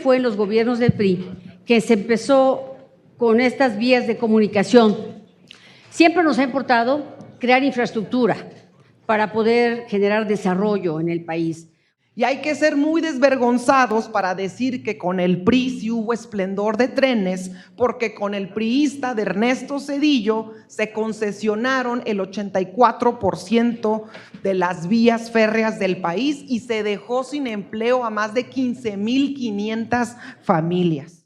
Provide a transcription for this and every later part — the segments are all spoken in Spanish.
Fue en los gobiernos del PRI que se empezó con estas vías de comunicación. Siempre nos ha importado crear infraestructura para poder generar desarrollo en el país. Y hay que ser muy desvergonzados para decir que con el PRI sí hubo esplendor de trenes, porque con el priista de Ernesto Zedillo se concesionaron el 84% de las vías férreas del país y se dejó sin empleo a más de 15,500 familias.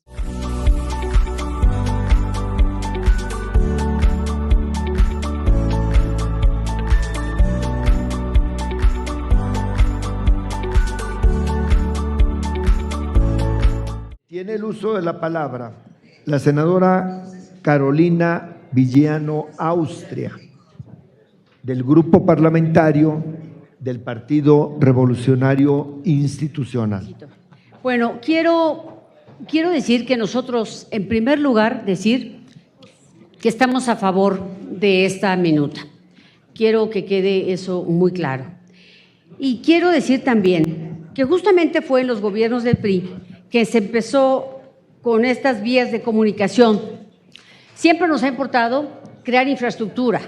Tiene el uso de la palabra la senadora Carolina Villano Austria, del Grupo Parlamentario del Partido Revolucionario Institucional. Bueno, quiero decir que nosotros, en primer lugar, decir que estamos a favor de esta minuta. Quiero que quede eso muy claro. Y quiero decir también que justamente fue en los gobiernos del PRI que se empezó con estas vías de comunicación. Siempre nos ha importado crear infraestructura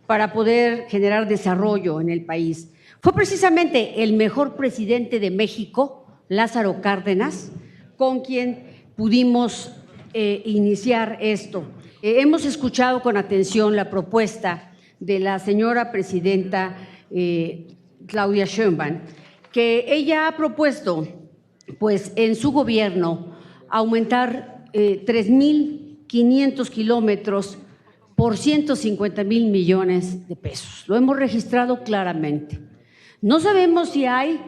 para poder generar desarrollo en el país. Fue precisamente el mejor presidente de México, Lázaro Cárdenas, con quien pudimos iniciar esto. Hemos escuchado con atención la propuesta de la señora presidenta Claudia Sheinbaum, que ella ha propuesto pues en su gobierno aumentar 3,500 kilómetros por 150,000 millones de pesos. Lo hemos registrado claramente. No sabemos si hay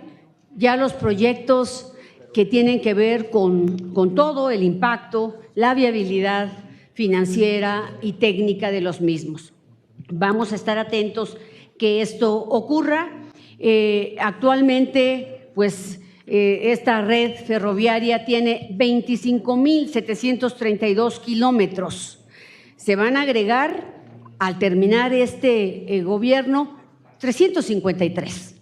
ya los proyectos que tienen que ver con todo el impacto, la viabilidad financiera y técnica de los mismos. Vamos a estar atentos que esto ocurra. Actualmente, pues, esta red ferroviaria tiene 25,732 kilómetros. Se van a agregar, al terminar este gobierno, 353.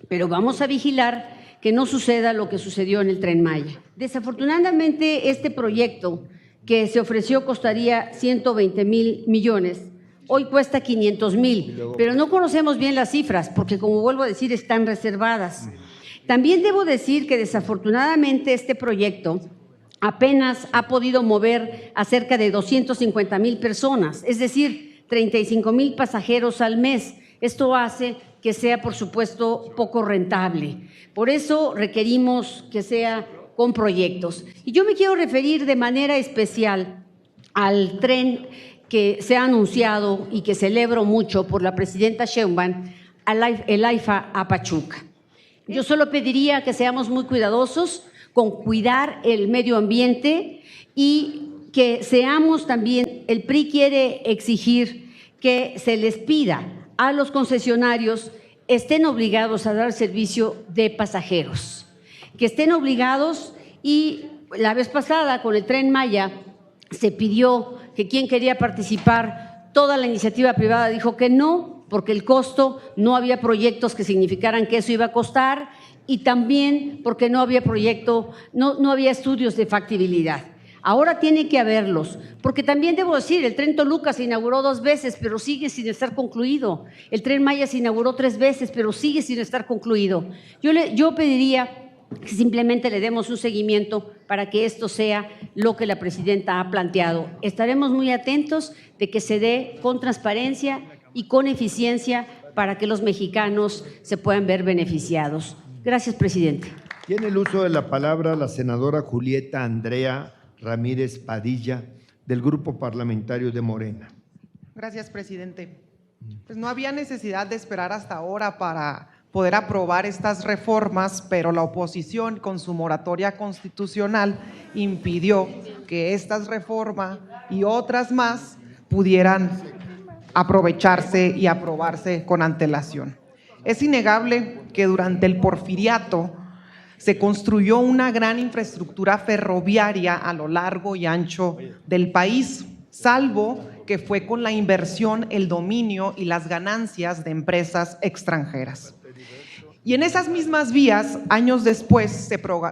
Pero vamos a vigilar que no suceda lo que sucedió en el Tren Maya. Desafortunadamente, este proyecto que se ofreció costaría 120,000 millones. Hoy cuesta 500,000, pero no conocemos bien las cifras porque, como vuelvo a decir, están reservadas. También debo decir que desafortunadamente este proyecto apenas ha podido mover a cerca de 250,000 personas, es decir, 35,000 pasajeros al mes. Esto hace que sea, por supuesto, poco rentable. Por eso requerimos que sea con proyectos. Y yo me quiero referir de manera especial al tren que se ha anunciado y que celebro mucho por la presidenta Sheinbaum, el AIFA a Pachuca. Yo solo pediría que seamos muy cuidadosos con cuidar el medio ambiente y que seamos también, el PRI quiere exigir que se les pida a los concesionarios estén obligados a dar servicio de pasajeros, que estén obligados. Y la vez pasada con el Tren Maya se pidió que quien quería participar, toda la iniciativa privada dijo que no, porque el costo, no había proyectos que significaran que eso iba a costar y también porque no había no había estudios de factibilidad. Ahora tiene que haberlos, porque también debo decir, el Tren Toluca se inauguró 2 veces, pero sigue sin estar concluido. El Tren Maya se inauguró 3 veces, pero sigue sin estar concluido. Yo pediría que simplemente le demos un seguimiento para que esto sea lo que la presidenta ha planteado. Estaremos muy atentos de que se dé con transparencia y con eficiencia para que los mexicanos se puedan ver beneficiados. Gracias, presidente. Tiene el uso de la palabra la senadora Julieta Andrea Ramírez Padilla, del Grupo Parlamentario de Morena. Gracias, presidente. Pues no había necesidad de esperar hasta ahora para poder aprobar estas reformas, pero la oposición, con su moratoria constitucional, impidió que estas reformas y otras más pudieran aprovecharse y aprobarse con antelación. Es innegable que durante el porfiriato se construyó una gran infraestructura ferroviaria a lo largo y ancho del país, salvo que fue con la inversión, el dominio y las ganancias de empresas extranjeras. Y en esas mismas vías, años después,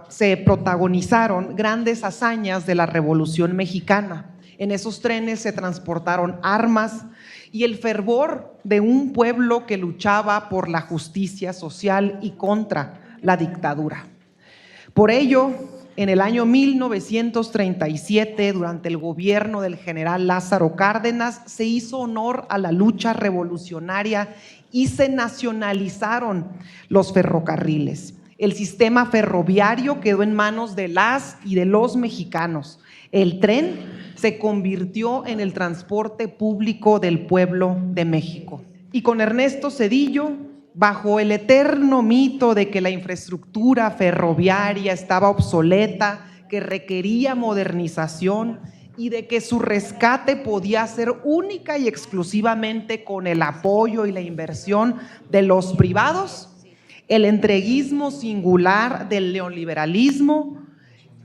se protagonizaron grandes hazañas de la Revolución Mexicana. En esos trenes se transportaron armas y el fervor de un pueblo que luchaba por la justicia social y contra la dictadura. Por ello, en el año 1937, durante el gobierno del general Lázaro Cárdenas, se hizo honor a la lucha revolucionaria y se nacionalizaron los ferrocarriles. El sistema ferroviario quedó en manos de las y de los mexicanos. El tren se convirtió en el transporte público del pueblo de México. Y con Ernesto Zedillo, bajo el eterno mito de que la infraestructura ferroviaria estaba obsoleta, que requería modernización y de que su rescate podía ser única y exclusivamente con el apoyo y la inversión de los privados, el entreguismo singular del neoliberalismo,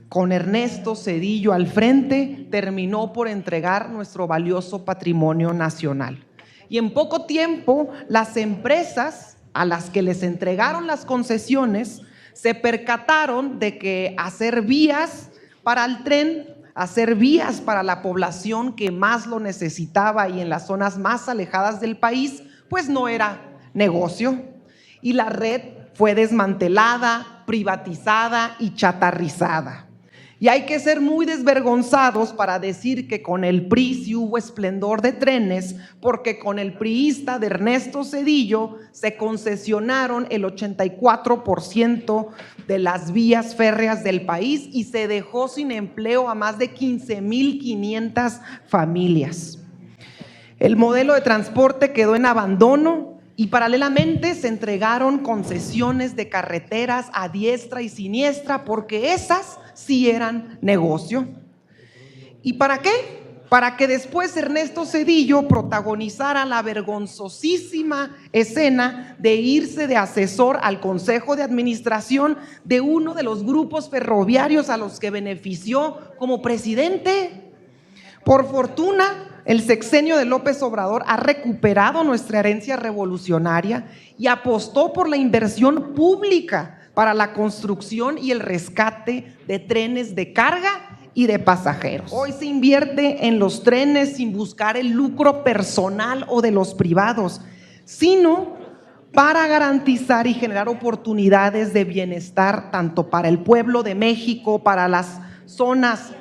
con Ernesto Zedillo al frente, terminó por entregar nuestro valioso patrimonio nacional. Y en poco tiempo, las empresas a las que les entregaron las concesiones se percataron de que hacer vías para el tren, hacer vías para la población que más lo necesitaba y en las zonas más alejadas del país, pues no era negocio. Y la red fue desmantelada, privatizada y chatarrizada. Y hay que ser muy desvergonzados para decir que con el PRI sí hubo esplendor de trenes, porque con el priista de Ernesto Zedillo se concesionaron el 84% de las vías férreas del país y se dejó sin empleo a más de 15,500 familias. El modelo de transporte quedó en abandono y paralelamente se entregaron concesiones de carreteras a diestra y siniestra, porque esas sí eran negocio. ¿Y para qué? Para que después Ernesto Zedillo protagonizara la vergonzosísima escena de irse de asesor al Consejo de Administración de uno de los grupos ferroviarios a los que benefició como presidente. Por fortuna, el sexenio de López Obrador ha recuperado nuestra herencia revolucionaria y apostó por la inversión pública para la construcción y el rescate de trenes de carga y de pasajeros. Hoy se invierte en los trenes sin buscar el lucro personal o de los privados, sino para garantizar y generar oportunidades de bienestar tanto para el pueblo de México, para las zonas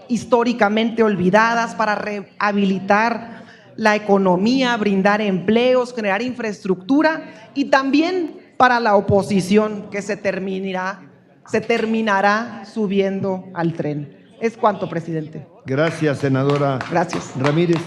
históricamente olvidadas, para rehabilitar la economía, brindar empleos, generar infraestructura, y también para la oposición que se terminará subiendo al tren. Es cuanto, presidente. Gracias, senadora Gracias. Ramírez.